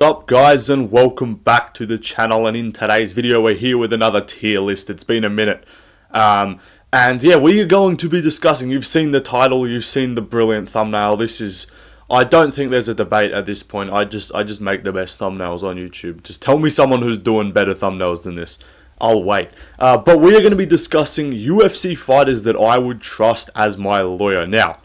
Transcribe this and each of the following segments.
What's up guys, and welcome back to the channel. And in today's video we're here with another tier list. It's been a minute, and yeah, we are going to be discussing, you've seen the title, you've seen the brilliant thumbnail. I don't think there's a debate at this point. I just make the best thumbnails on YouTube. Just tell me someone who's doing better thumbnails than this, I'll wait. But we are going to be discussing UFC fighters that I would trust as my lawyer. Now,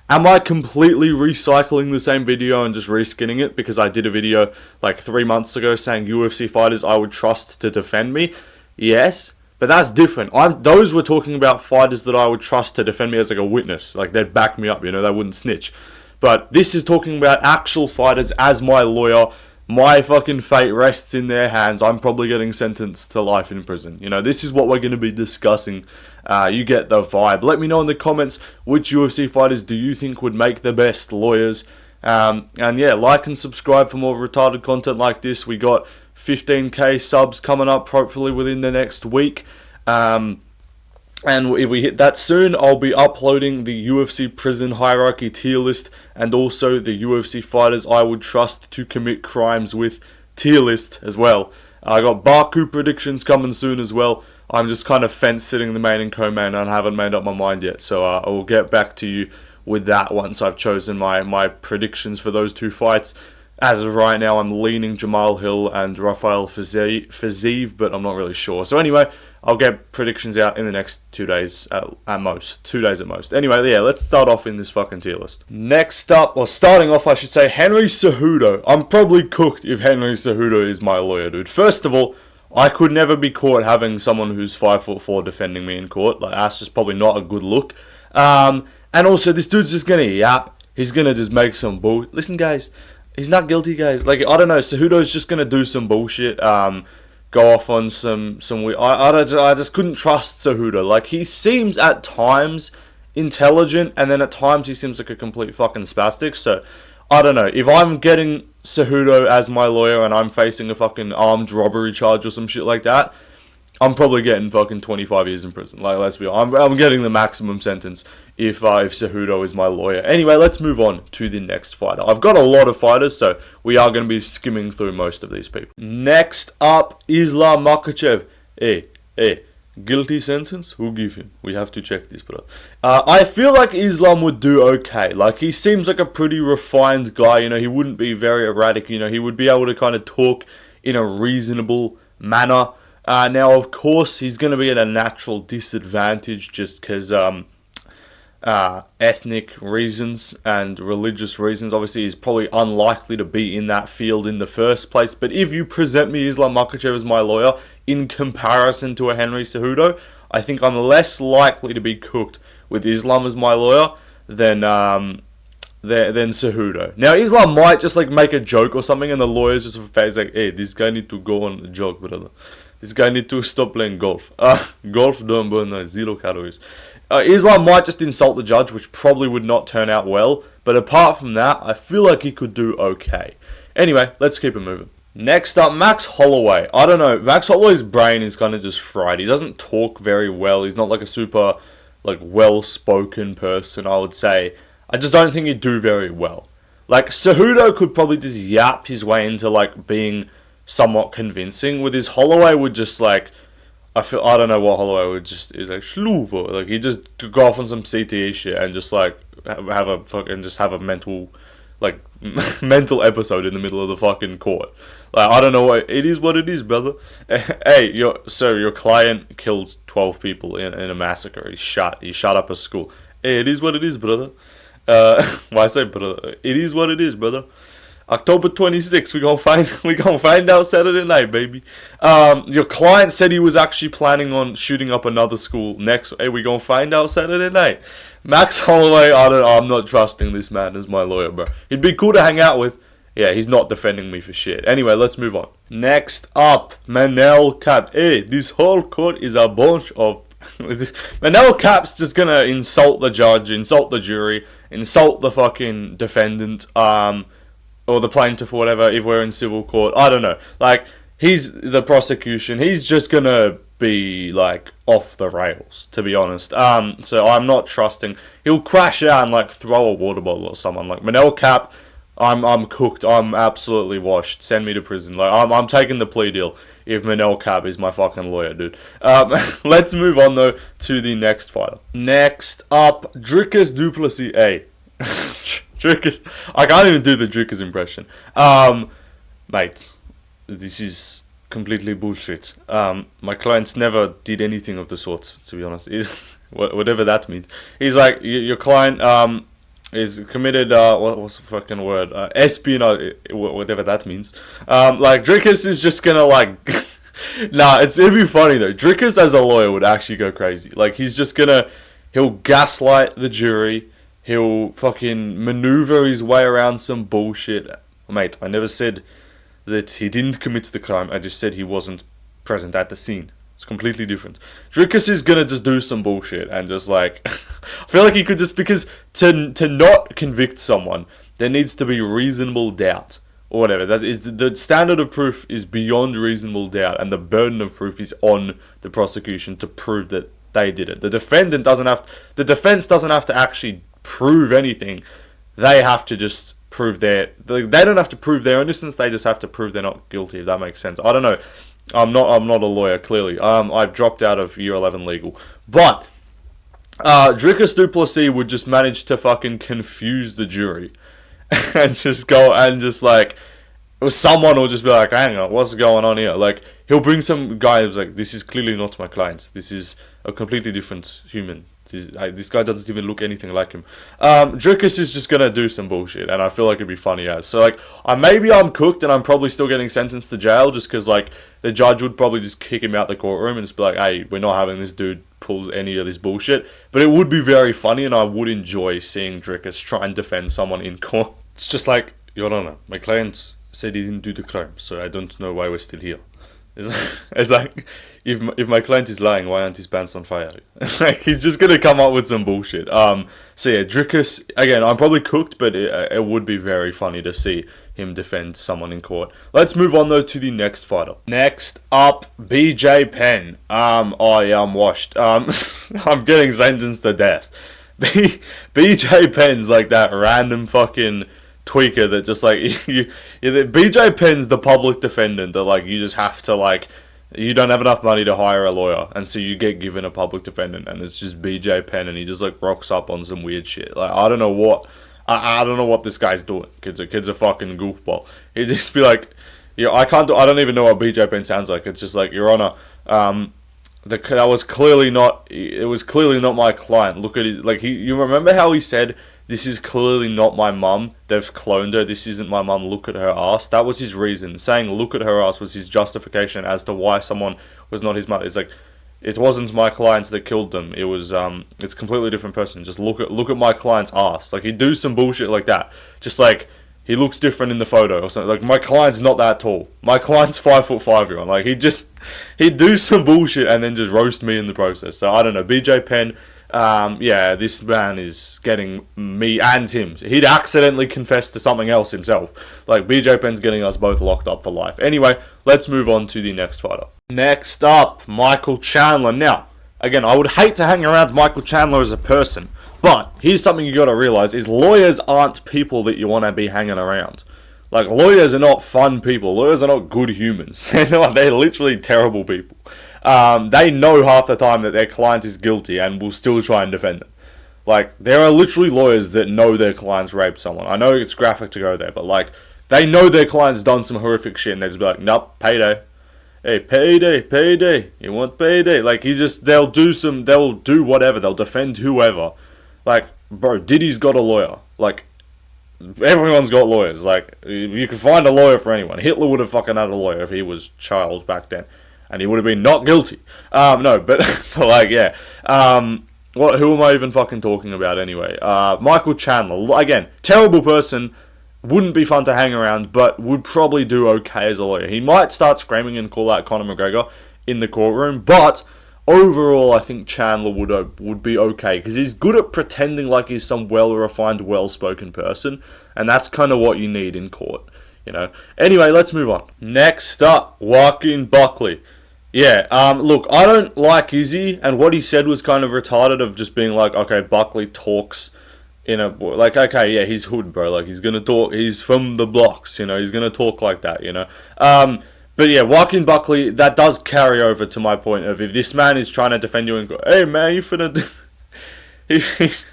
am I completely recycling the same video and just reskinning it because I did a video like 3 months ago saying UFC fighters I would trust to defend me? Yes, but that's different. Those were talking about fighters that I would trust to defend me as like a witness. Like they'd back me up, you know, they wouldn't snitch. But this is talking about actual fighters as my lawyer. My fucking fate rests in their hands. I'm probably getting sentenced to life in prison. You know, this is what we're going to be discussing. You get the vibe. Let me know in the comments which UFC fighters do you think would make the best lawyers. And yeah, like and subscribe for more retarded content like this. We got 15k subs coming up hopefully within the next week. And if we hit that soon, I'll be uploading the UFC prison hierarchy tier list and also the UFC fighters I would trust to commit crimes with tier list as well. I got Baku predictions coming soon as well. I'm just kind of fence-sitting the main and co-main and I haven't made up my mind yet. So I will get back to you with that once I've chosen my predictions for those two fights. As of right now, I'm leaning Jamal Hill and Rafael Fiziev, but I'm not really sure. So anyway, I'll get predictions out in the next 2 days at most. 2 days at most. Anyway, yeah, let's start off in this fucking tier list. Next up, or starting off, I should say, Henry Cejudo. I'm probably cooked if Henry Cejudo is my lawyer, dude. First of all, I could never be caught having someone who's 5'4" defending me in court. Like, that's just probably not a good look. And also, this dude's just gonna yap. He's gonna just make some bull. Listen, guys. He's not guilty, guys. Like, I don't know. Cejudo's just gonna do some bullshit. Go off on some weird. I just couldn't trust Cejudo. Like, he seems at times intelligent, and then at times he seems like a complete fucking spastic. So, I don't know. If I'm getting Cejudo as my lawyer and I'm facing a fucking armed robbery charge or some shit like that, I'm probably getting fucking 25 years in prison. Like, let's be honest. I'm getting the maximum sentence if Cejudo is my lawyer. Anyway, let's move on to the next fighter. I've got a lot of fighters, so we are going to be skimming through most of these people. Next up, Islam Makhachev. Guilty sentence? Who give him? We have to check this, bro. I feel like Islam would do okay. Like, he seems like a pretty refined guy. You know, he wouldn't be very erratic. You know, he would be able to kind of talk in a reasonable manner. Now, of course, he's going to be at a natural disadvantage just because ethnic reasons and religious reasons. Obviously, he's probably unlikely to be in that field in the first place. But if you present me Islam Makhachev as my lawyer in comparison to a Henry Cejudo, I think I'm less likely to be cooked with Islam as my lawyer than Cejudo. Now, Islam might just like make a joke or something, and the lawyer's just face like, "Hey, this guy need to go on a jog, brother. This guy need to stop playing golf. Golf don't burn 0 calories." Islam might just insult the judge, which probably would not turn out well. But apart from that, I feel like he could do okay. Anyway, let's keep it moving. Next up, Max Holloway. I don't know. Max Holloway's brain is kind of just fried. He doesn't talk very well. He's not like a super well-spoken person, I would say. I just don't think he'd do very well. Like, Cejudo could probably just yap his way into like being somewhat convincing. With his Holloway would just like, I don't know what Holloway would just is like Schluvo. Like, he just go off on some CTE shit and just like have a mental mental episode in the middle of the fucking court. Like, I don't know what it is. What it is, brother. Hey, your client killed 12 people in a massacre. He shot up a school. Hey, it is what it is, brother. Why I say brother? It is what it is, brother. October 26th, we gonna find out Saturday night, baby. Your client said he was actually planning on shooting up another school next. Hey, we gonna find out Saturday night. Max Holloway, I'm not trusting this man as my lawyer, bro. He'd be cool to hang out with. Yeah, he's not defending me for shit. Anyway, let's move on. Next up, Manel Cap. Hey, this whole court is a bunch of Manel Cap's just gonna insult the judge, insult the jury, insult the fucking defendant, or the plaintiff or whatever, if we're in civil court. I don't know. Like, he's the prosecution. He's just gonna be, like, off the rails, to be honest. So I'm not trusting. He'll crash out and, like, throw a water bottle at someone. Like, Manel Cap, I'm cooked. I'm absolutely washed. Send me to prison. Like I'm taking the plea deal if Manel Cab is my fucking lawyer, dude. Let's move on though to the next fighter. Next up, Dricus du Plessis. Dricus. I can't even do the Dricus impression. Mate, this is completely bullshit. My clients never did anything of the sort, to be honest. Whatever that means. He's like, your client is committed, what's the fucking word? Espionage, whatever that means. Like, Dricus is just gonna, like... Nah, it'd be funny, though. Dricus as a lawyer would actually go crazy. Like, he's just gonna... He'll gaslight the jury. He'll fucking maneuver his way around some bullshit. Mate, I never said that he didn't commit the crime. I just said he wasn't present at the scene. It's completely different. Dricus is gonna just do some bullshit and just like... I feel like he could just... Because to not convict someone, there needs to be reasonable doubt. Or whatever. That is, the standard of proof is beyond reasonable doubt. And the burden of proof is on the prosecution to prove that they did it. The defense doesn't have to actually prove anything. They have to just prove they don't have to prove their innocence. They just have to prove they're not guilty, if that makes sense. I don't know. I'm not a lawyer, clearly. I've dropped out of year 11 legal. But Dricus du Plessis would just manage to fucking confuse the jury and just go and just like, someone will just be like, hang on, what's going on here? Like, he'll bring some guy who's like, this is clearly not my client. This is a completely different human. This guy doesn't even look anything like him. Dricus is just gonna do some bullshit, and I feel like it'd be funny as. So like, maybe I'm cooked, and I'm probably still getting sentenced to jail just because like the judge would probably just kick him out the courtroom and just be like, hey, we're not having this dude pull any of this bullshit. But it would be very funny, and I would enjoy seeing Dricus try and defend someone in court. It's just like, Your Honor, my client said he didn't do the crime, so I don't know why we're still here. It's like, if my client is lying, why aren't his pants on fire? Like, he's just gonna come up with some bullshit. So yeah, Dricus, again, I'm probably cooked, but it would be very funny to see him defend someone in court. Let's move on though to the next fighter. Next up, BJ Penn. Oh yeah, I'm washed. I'm getting sentenced to death. BJ Penn's like that random fucking tweaker that just like BJ Penn's the public defendant that like you just have to like, you don't have enough money to hire a lawyer and so you get given a public defendant and it's just BJ Penn and he just like rocks up on some weird shit. Like I don't know what this guy's doing. Kid's a fucking goofball. He'd just be like, yeah, I don't even know what BJ Penn sounds like. It's just like, Your Honor, it was clearly not my client. Look at it, like you remember how he said, this is clearly not my mum. They've cloned her. This isn't my mum. Look at her ass. That was his reason. Saying look at her ass was his justification as to why someone was not his mother. It's like, it wasn't my clients that killed them. It was it's a completely different person. Just look at my client's ass. Like he'd do some bullshit like that. Just like he looks different in the photo or something. Like my client's not that tall. My client's 5'5", Your Honor. Like he'd do some bullshit and then just roast me in the process. So I don't know. BJ Penn. Yeah, this man is getting me and him. He'd accidentally confessed to something else himself. Like, BJ Penn's getting us both locked up for life. Anyway, let's move on to the next fighter. Next up, Michael Chandler. Now, again, I would hate to hang around Michael Chandler as a person, but here's something you gotta realize, is lawyers aren't people that you want to be hanging around. Like, lawyers are not fun people. Lawyers are not good humans. They're literally terrible people. They know half the time that their client is guilty and will still try and defend them. Like, there are literally lawyers that know their client's raped someone. I know it's graphic to go there, but like, they know their client's done some horrific shit and they just be like, nope, payday. Hey, payday. You want payday? Like, they'll do whatever. They'll defend whoever. Like, bro, Diddy's got a lawyer. Like, everyone's got lawyers. Like, you can find a lawyer for anyone. Hitler would have fucking had a lawyer if he was Charles back then. And he would have been not guilty. No, but like, yeah. Who am I even fucking talking about anyway? Michael Chandler. Again, terrible person. Wouldn't be fun to hang around, but would probably do okay as a lawyer. He might start screaming and call out Conor McGregor in the courtroom, but overall, I think Chandler would be okay, because he's good at pretending like he's some well-refined, well-spoken person, and that's kind of what you need in court, you know. Anyway, let's move on. Next up, Joaquin Buckley. Yeah, look, I don't like Izzy, and what he said was kind of retarded of just being like, okay, Buckley talks like, okay, yeah, he's hood, bro. Like, he's gonna talk. He's from the blocks, He's gonna talk like that, But yeah, Joaquin Buckley, that does carry over to my point of if this man is trying to defend you and go, hey man, you finna.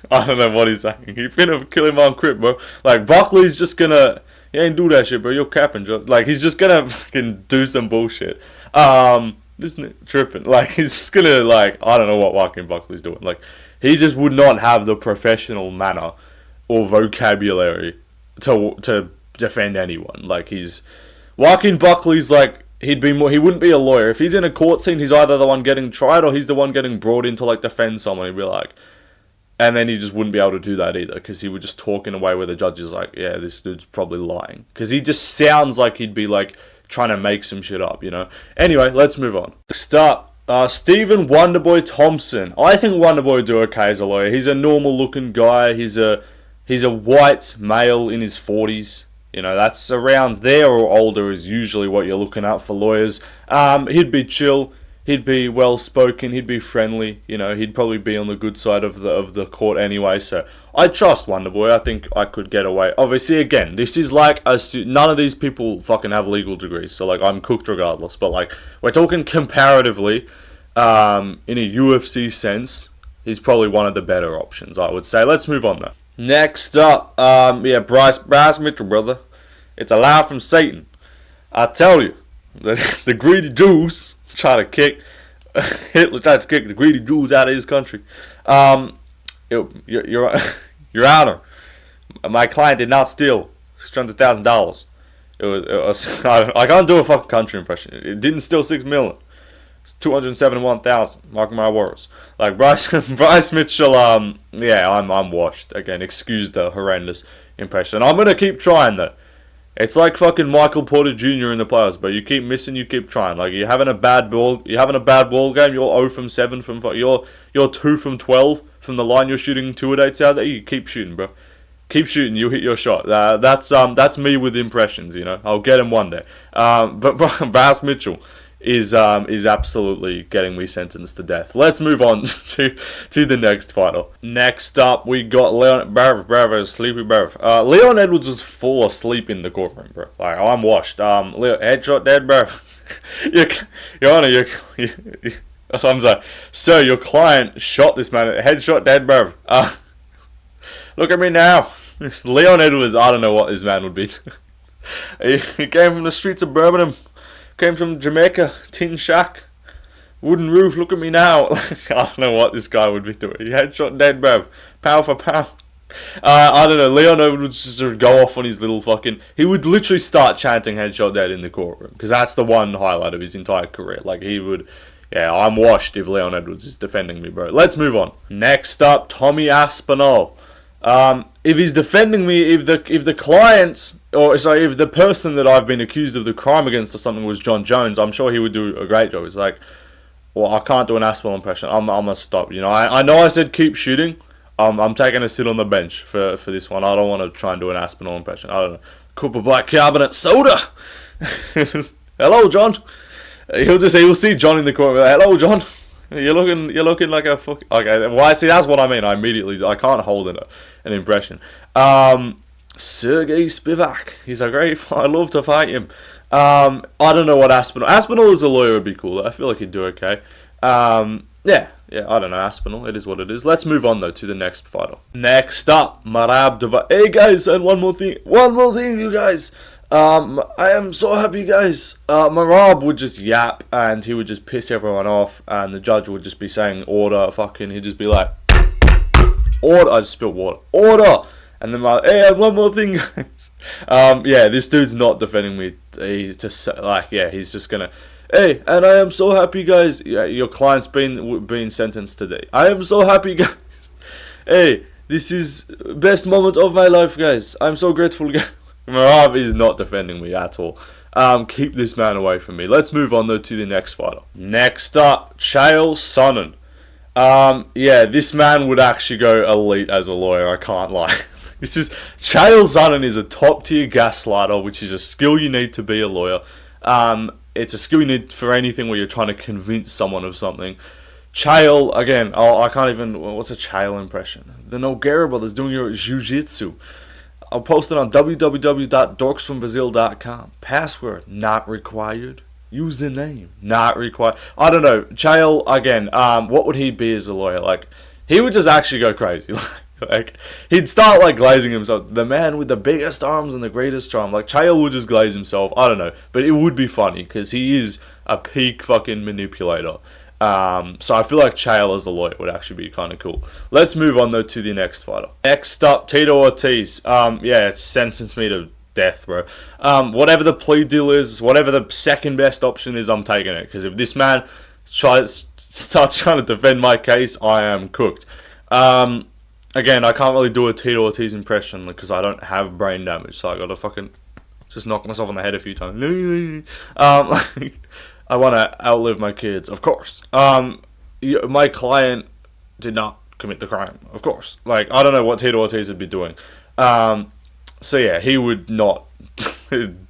I don't know what he's saying. He finna kill him on crib, bro. Like, Buckley's just gonna. He ain't do that shit, bro. You're capping, Joe. Like, he's just gonna fucking do some bullshit. Isn't it tripping? Like, he's just gonna, like, I don't know what Joaquin Buckley's doing. Like, he just would not have the professional manner or vocabulary to defend anyone. Like, Joaquin Buckley's like, he wouldn't be a lawyer. If he's in a court scene, he's either the one getting tried or he's the one getting brought in to, like, defend someone. He'd be like, and then he just wouldn't be able to do that either, because he would just talk in a way where the judge is like, yeah, this dude's probably lying. Because he just sounds like he'd be, like, trying to make some shit up, Anyway, let's move on. Next up, Stephen Wonderboy Thompson. I think Wonderboy would do okay as a lawyer. He's a normal-looking guy. He's a white male in his 40s. That's around there or older is usually what you're looking at for lawyers. He'd be chill. He'd be well-spoken, he'd be friendly, he'd probably be on the good side of the court anyway, so I trust Wonderboy. I think I could get away. Obviously, again, this is like, none of these people fucking have legal degrees, so, like, I'm cooked regardless, but, like, we're talking comparatively, in a UFC sense, he's probably one of the better options, I would say. Let's move on, though. Next up, Bryce Mitchell, brother. It's a lie from Satan. I tell you, the greedy Jews Hitler tried to kick the greedy Jews out of his country. Your Honor, my client did not steal $600,000. It was I can't do a fucking country impression. It didn't steal $6 million. It's $271,000. Mark my words. Like Bryce Mitchell. I'm washed again. Excuse the horrendous impression. I'm gonna keep trying though. It's like fucking Michael Porter Jr. in the playoffs, but you keep missing, you keep trying. Like, you're having a bad ball game, you're 0 from 7 from you're 2 from 12 from the line, you're shooting 2-8 out there, you keep shooting, bro. Keep shooting, you'll hit your shot. That's me with impressions, I'll get him one day. But Bryce Mitchell is absolutely getting me sentenced to death. Let's move on to the next fighter. Next up, we got Leon Sleepy Barf. Leon Edwards was full asleep in the courtroom, bro. Like, I'm washed. Headshot dead, bro. Your Honor, I'm sorry. Sir, your client shot this man. Headshot dead, bro. Look at me now. Leon Edwards, I don't know what this man would be. He came from the streets of Birmingham. Came from Jamaica, tin shack, wooden roof, look at me now. I don't know what this guy would be doing. He headshot dead, bruv. Pound for pound. I don't know. Leon would just sort of go off on his little fucking. He would literally start chanting headshot dead in the courtroom. Because that's the one highlight of his entire career. Like, he would. Yeah, I'm washed if Leon Edwards is defending me, bro. Let's move on. Next up, Tommy Aspenol. If he's defending me, if the client, if the person that I've been accused of the crime against or something was John Jones, I'm sure he would do a great job. It's like, well, I can't do an Aspinall impression. I'm gonna stop. I know I said keep shooting. I'm taking a sit on the bench for this one. I don't want to try and do an Aspinall impression. I don't know. Cup of black carbonate soda. Hello, John. He'll see John in the corner. Like, hello, John. You're looking like a fuck. Okay, well, see, that's what I mean. I can't hold an impression. Sergey Spivak. He's a great fighter. I love to fight him. I don't know what Aspinall as a lawyer would be cool. I feel like he'd do okay. Yeah, I don't know, Aspinall. It is what it is. Let's move on, though, to the next fighter. Next up, Marab Deva. Hey, guys, and one more thing, you guys. I am so happy, guys. Marab would just yap, and he would just piss everyone off, and the judge would just be saying, order, he'd just be like, order. I just spilled water. Order! And then hey, and one more thing, guys. Yeah, this dude's not defending me. He's just, he's just gonna, hey, and I am so happy, guys. Yeah, your client's been sentenced today. I am so happy, guys. Hey, this is best moment of my life, guys. I'm so grateful, guys. Marab is not defending me at all. Keep this man away from me. Let's move on, though, to the next fighter. Next up, Chael Sonnen. This man would actually go elite as a lawyer, I can't lie. Chael Sonnen is a top-tier gaslighter, which is a skill you need to be a lawyer. It's a skill you need for anything where you're trying to convince someone of something. Chael, again, I can't even, what's a Chael impression? The Nogueira brothers doing your jiu-jitsu. I'll post it on www.dorksfrombrazil.com. Password, not required. Username, not required. I don't know. Chael, again, what would he be as a lawyer? Like, he would just actually go crazy. Like, he'd start, like, glazing himself. The man with the biggest arms and the greatest charm. Like, Chael would just glaze himself. I don't know. But it would be funny, because he is a peak fucking manipulator. So I feel like Chael as a lawyer would actually be kind of cool. Let's move on, though, to the next fighter. Next up, Tito Ortiz. Yeah, it's sentenced me to death, bro. Whatever the plea deal is, whatever the second best option is, I'm taking it. Because if this man starts trying to defend my case, I am cooked. Again, I can't really do a Tito Ortiz impression because I don't have brain damage, so I gotta fucking just knock myself on the head a few times. I want to outlive my kids, of course. My client did not commit the crime, of course. Like, I don't know what Tito Ortiz would be doing. So yeah, he would not.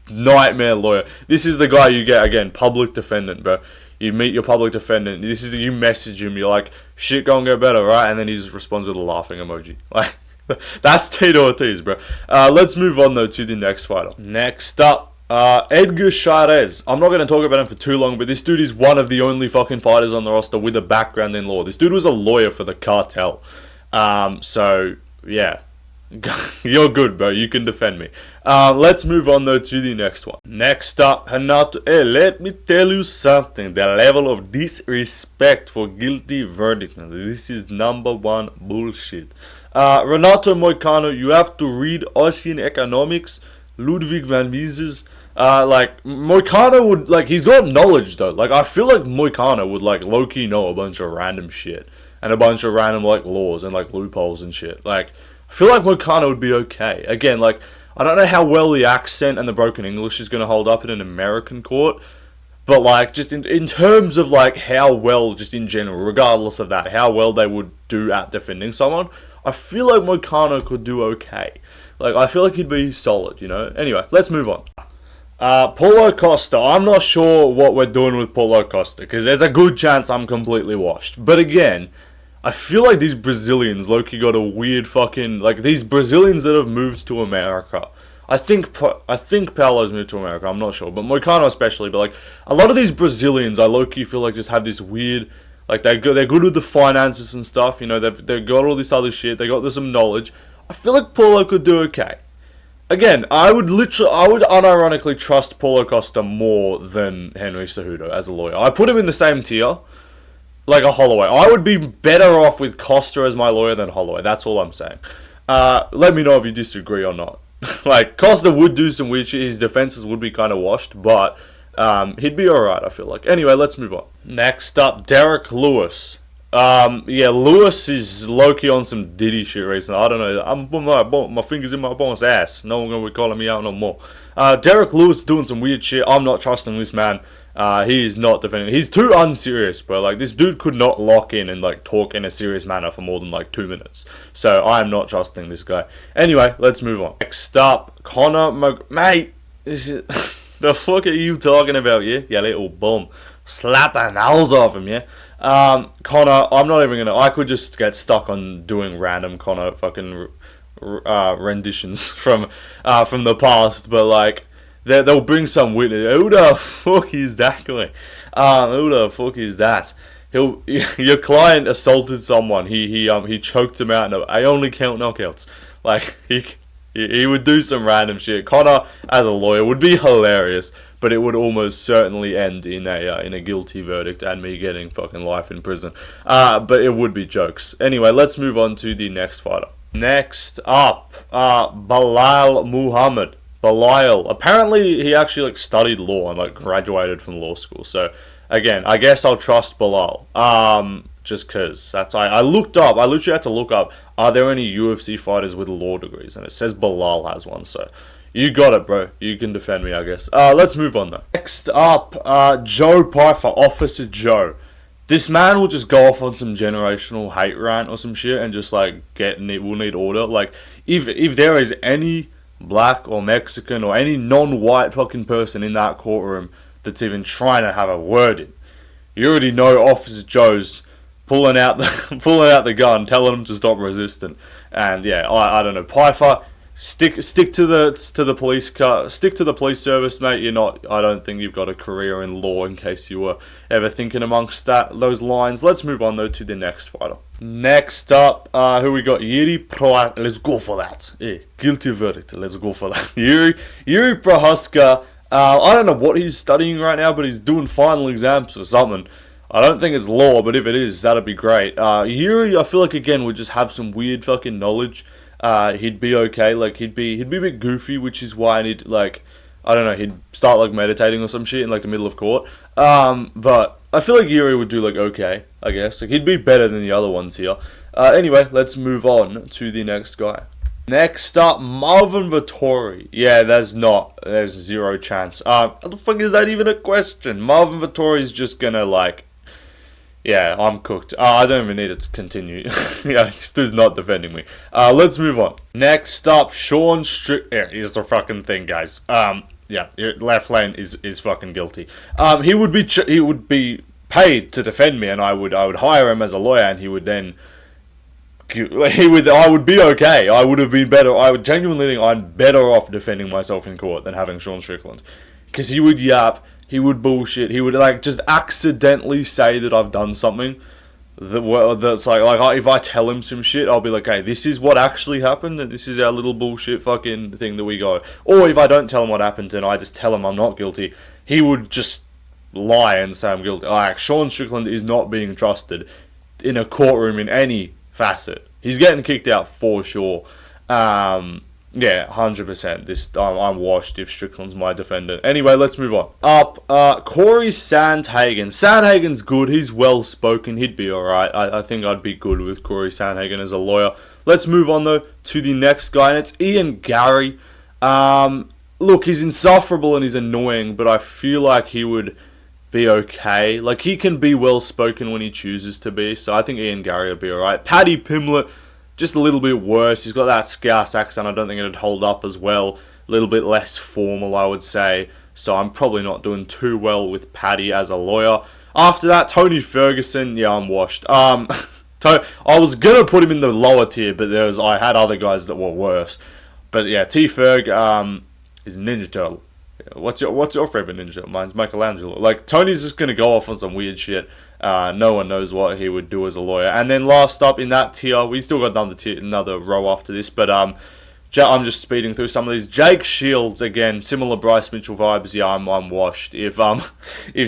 Nightmare lawyer. This is the guy you get, again, public defendant, bro. You meet your public defendant. You message him. You're like, shit gonna get better, right? And then he just responds with a laughing emoji. Like, that's Tito Ortiz, bro. Let's move on, though, to the next fighter. Next up, Edgar Chairez. I'm not going to talk about him for too long, but this dude is one of the only fucking fighters on the roster with a background in law. This dude was a lawyer for the cartel. So, yeah. You're good, bro. You can defend me. Let's move on, though, to the next one. Next up, Renato. Hey, let me tell you something. The level of disrespect for guilty verdict. This is number one bullshit. Renato Moicano, you have to read Austrian economics. Ludwig van Mises. Like, Moicano would, like, he's got knowledge, though. Like, I feel like Moicano would, like, low-key know a bunch of random shit. And a bunch of random, like, laws and, like, loopholes and shit. Like, I feel like Moicano would be okay. Again, like, I don't know how well the accent and the broken English is going to hold up in an American court. But, like, just in terms of, like, how well, just in general, regardless of that, how well they would do at defending someone, I feel like Moicano could do okay. Like, I feel like he'd be solid, you know? Anyway, let's move on. Paulo Costa. I'm not sure what we're doing with Paulo Costa, because there's a good chance I'm completely washed. But again, I feel like these Brazilians, low-key, got a weird fucking... Like, these Brazilians that have moved to America. I think Paulo's moved to America, I'm not sure. But Moicano especially. But, like, a lot of these Brazilians, I low-key feel like just have this weird... Like, they're good with the finances and stuff, you know? They've got all this other shit. They got some knowledge. I feel like Paulo could do okay. Again, I would unironically trust Paulo Costa more than Henry Cejudo as a lawyer. I put him in the same tier, like a Holloway. I would be better off with Costa as my lawyer than Holloway. That's all I'm saying. Let me know if you disagree or not. Like, Costa would do some weird shit. His defenses would be kind of washed, but he'd be alright, I feel like. Anyway, let's move on. Next up, Derek Lewis. Yeah, Lewis is low-key on some Diddy shit recently. I don't know. I'm putting my fingers in my boss ass. No one gonna be calling me out no more. Derek Lewis doing some weird shit. I'm not trusting this man. He is not defending. He's too unserious, bro. Like, this dude could not lock in and, like, talk in a serious manner for more than, like, 2 minutes. So, I am not trusting this guy. Anyway, let's move on. Next up, Mate, this is... The fuck are you talking about, yeah? You little bum. Slap the nails off him, yeah? Conor, I'm not even gonna... I could just get stuck on doing random Conor fucking renditions from the past, but, like, they'll bring some witness. Who the fuck is that guy? Who the fuck is that? Your client assaulted someone. He choked him out. I only count knockouts. Like, he would do some random shit. Conor, as a lawyer, would be hilarious, but it would almost certainly end in a guilty verdict and me getting fucking life in prison. But it would be jokes. Anyway, let's move on to the next fighter. Next up, Belal Muhammad. Belial. Apparently, he actually, like, studied law and, like, graduated from law school. So, again, I guess I'll trust Belal. Just because I looked up, I literally had to look up, are there any UFC fighters with law degrees? And it says Belal has one, so you got it, bro. You can defend me, I guess. Let's move on, though. Next up, Joe Pyfer, Officer Joe. This man will just go off on some generational hate rant or some shit and just, like, we'll need order. Like, if there is any black or Mexican or any non-white fucking person in that courtroom that's even trying to have a word in, you already know Officer Joe's pulling out the pulling out the gun, telling him to stop resisting. And yeah, I don't know, Pyfer. Stick to the police car. Stick to the police service, mate. You're not. I don't think you've got a career in law. In case you were ever thinking amongst those lines. Let's move on though to the next fighter. Next up, who we got? Yuri Prohaska. Let's go for that. Yeah, guilty verdict. Let's go for that. Yuri Prohaska. I don't know what he's studying right now, but he's doing final exams for something. I don't think it's law, but if it is, that'd be great. Yuri, I feel like again would just have some weird fucking knowledge. He'd be okay, like he'd be a bit goofy, which is why I need, like, I don't know, he'd start like meditating or some shit in like the middle of court. But I feel like Yuri would do like okay, I guess. Like he'd be better than the other ones here. Anyway, let's move on to the next guy. Next up, Marvin Vettori. Yeah, there's zero chance. What the fuck is that even a question? Marvin Vettori's just gonna like, yeah, I'm cooked. I don't even need it to continue. Yeah, this dude's not defending me. Let's move on. Next up, Sean Strickland. Yeah, here's the fucking thing, guys. Yeah, left lane is fucking guilty. He would be paid to defend me, and I would hire him as a lawyer, and he would then. I would be okay. I would have been better. I would genuinely think I'm better off defending myself in court than having Sean Strickland, because he would yap. He would bullshit. He would like just accidentally say that I've done something that's like if I tell him some shit, I'll be like, hey, this is what actually happened, and this is our little bullshit fucking thing that we go. Or if I don't tell him what happened and I just tell him I'm not guilty, he would just lie and say I'm guilty. Like Sean Strickland is not being trusted in a courtroom in any facet. He's getting kicked out for sure. Yeah, 100%. I'm washed if Strickland's my defendant. Anyway, let's move on. Cory Sandhagen. Sandhagen's good. He's well spoken. He'd be alright. I think I'd be good with Cory Sandhagen as a lawyer. Let's move on though to the next guy, and it's Ian Garry. Look, he's insufferable and he's annoying, but I feel like he would be okay. Like he can be well spoken when he chooses to be. So I think Ian Garry would be alright. Paddy Pimblett. Just a little bit worse. He's got that Scouse accent. I don't think it'd hold up as well. A little bit less formal, I would say. So I'm probably not doing too well with Paddy as a lawyer. After that, Tony Ferguson. Yeah, I'm washed. I was gonna put him in the lower tier, but I had other guys that were worse. But yeah, T-Ferg is Ninja Turtle. What's your favorite Ninja Turtle? Mine's Michelangelo. Like Tony's just gonna go off on some weird shit. No one knows what he would do as a lawyer. And then last up in that tier, we still got another row after this, but I'm just speeding through some of these. Jake Shields, again, similar Bryce Mitchell vibes. Yeah, I'm washed. If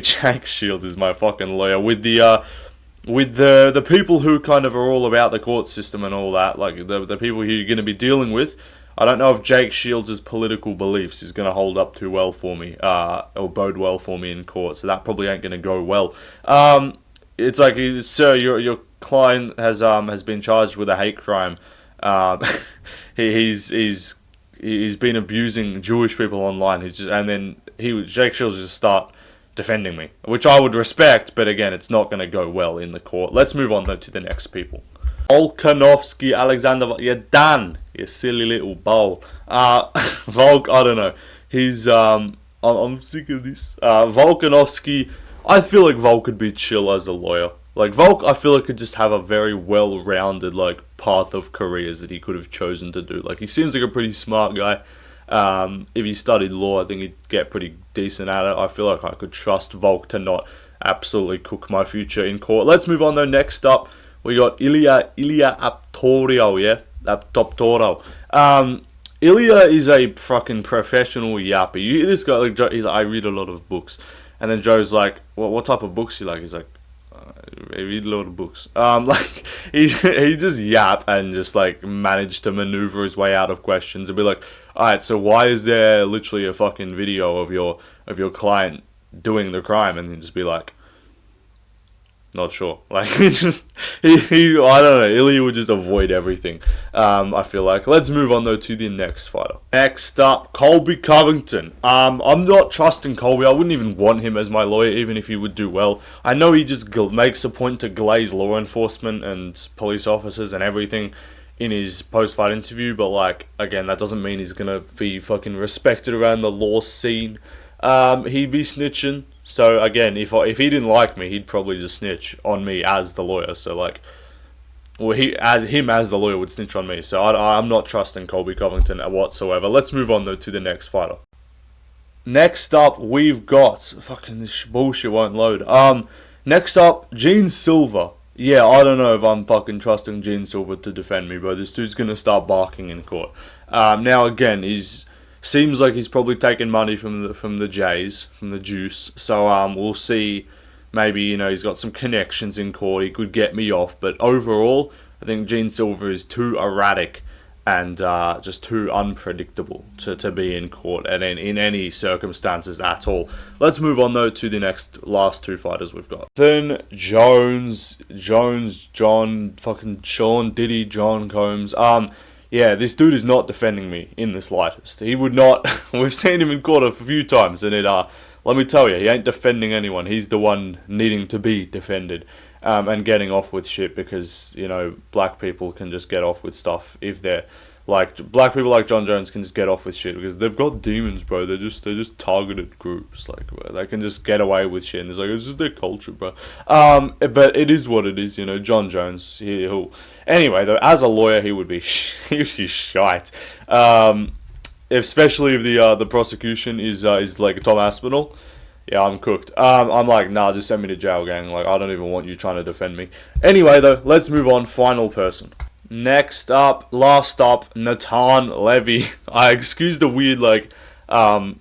Jake Shields is my fucking lawyer with the people who kind of are all about the court system and all that, like the people who you're going to be dealing with, I don't know if Jake Shields' political beliefs is going to hold up too well for me, or bode well for me in court. So that probably ain't going to go well. It's like, sir, your client has been charged with a hate crime. He's been abusing Jewish people online. Jake Shields just start defending me, which I would respect, but again, it's not going to go well in the court. Let's move on though to the next people. Volkanovski, Alexander, Dan, you silly little bowl. Volk, I don't know. He's, I'm sick of this. Volkanovski, I feel like Volk could be chill as a lawyer. Like, Volk, I feel like could just have a very well-rounded, like, path of careers that he could have chosen to do. Like, he seems like a pretty smart guy. If he studied law, I think he'd get pretty decent at it. I feel like I could trust Volk to not absolutely cook my future in court. Let's move on, though. Next up, we got Ilya Aptorio, yeah? Aptorio. Ilya is a fucking professional yapper. You hear this guy, like, he's like, I read a lot of books. And then Joe's like, what type of books do you like? He's like, I read a lot of books. Like, he just yap and just, like, managed to maneuver his way out of questions and be like, alright, so why is there literally a fucking video of your client doing the crime? And he'd just be like, not sure. Like, he I don't know, Ilya would just avoid everything, I feel like. Let's move on, though, to the next fighter. Next up, Colby Covington. I'm not trusting Colby. I wouldn't even want him as my lawyer, even if he would do well. I know he just makes a point to glaze law enforcement and police officers and everything in his post-fight interview, but, like, again, that doesn't mean he's gonna be fucking respected around the law scene. He'd be snitching, So again, if he didn't like me, he'd probably just snitch on me as the lawyer. So like, well, him as the lawyer would snitch on me. So I'm not trusting Colby Covington whatsoever. Let's move on though to the next fighter. Next up, we've got fucking this bullshit won't load. Next up, Gene Silva. Yeah, I don't know if I'm fucking trusting Gene Silva to defend me, bro. This dude's gonna start barking in court. Now again, seems like he's probably taking money from the Jays, from the juice. So we'll see. Maybe he's got some connections in court. He could get me off, but overall, I think Gene Silva is too erratic and just too unpredictable to be in court and in any circumstances at all. Let's move on though to the last two fighters we've got. Then Jones, John, fucking Sean Diddy, John Combs. Yeah, this dude is not defending me in the slightest. He would not. We've seen him in court a few times, and let me tell you, he ain't defending anyone. He's the one needing to be defended, and getting off with shit because black people can just get off with stuff if they're like black people like John Jones can just get off with shit because they've got demons, bro. They're just targeted groups, like they can just get away with shit. And it's like it's just their culture, bro. But it is what it is, John Jones. Anyway, though, as a lawyer, he would be shite. Especially if the prosecution is like Tom Aspinall. Yeah, I'm cooked. I'm like, nah, just send me to jail, gang. Like, I don't even want you trying to defend me. Anyway, though, let's move on. Final person. Next up, last up, Natan Levy. I excuse the weird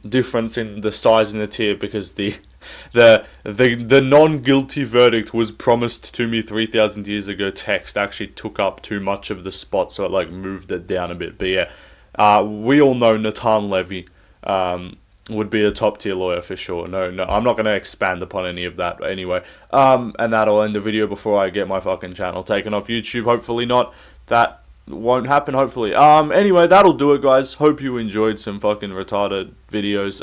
difference in the size and the tier because the non-guilty verdict was promised to me 3,000 years ago. Text actually took up too much of the spot, so it moved it down a bit. But yeah, we all know Natan Levy would be a top tier lawyer for sure. No, I'm not going to expand upon any of that anyway. And that'll end the video before I get my fucking channel taken off YouTube. Hopefully not. That won't happen, hopefully. Anyway, that'll do it, guys. Hope you enjoyed some fucking retarded videos.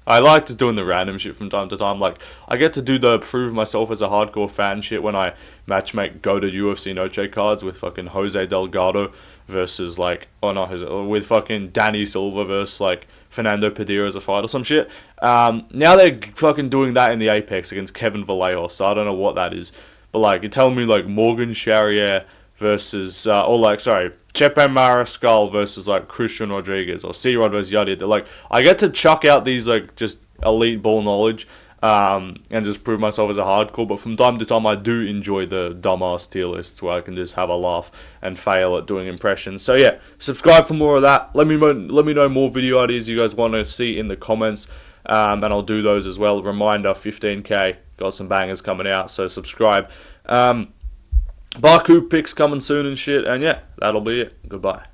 I like just doing the random shit from time to time. I get to do the prove myself as a hardcore fan shit when I matchmake go to UFC Noche cards with fucking Jose Delgado versus with fucking Danny Silva versus Fernando Padilla as a fight or some shit. Now they're fucking doing that in the Apex against Kevin Vallejo, so I don't know what that is. But you're telling me Morgan Charrier versus Chepe Mariscal versus Christian Rodriguez or C-Rod versus Yadi. I get to chuck out these just elite ball knowledge and just prove myself as a hardcore, but from time to time I do enjoy the dumbass tier lists where I can just have a laugh and fail at doing impressions. So yeah, subscribe for more of that. Let me know more video ideas you guys want to see in the comments, and I'll do those as well. Reminder, 15k, got some bangers coming out, so subscribe. Baku picks coming soon and shit, and yeah, that'll be it. Goodbye.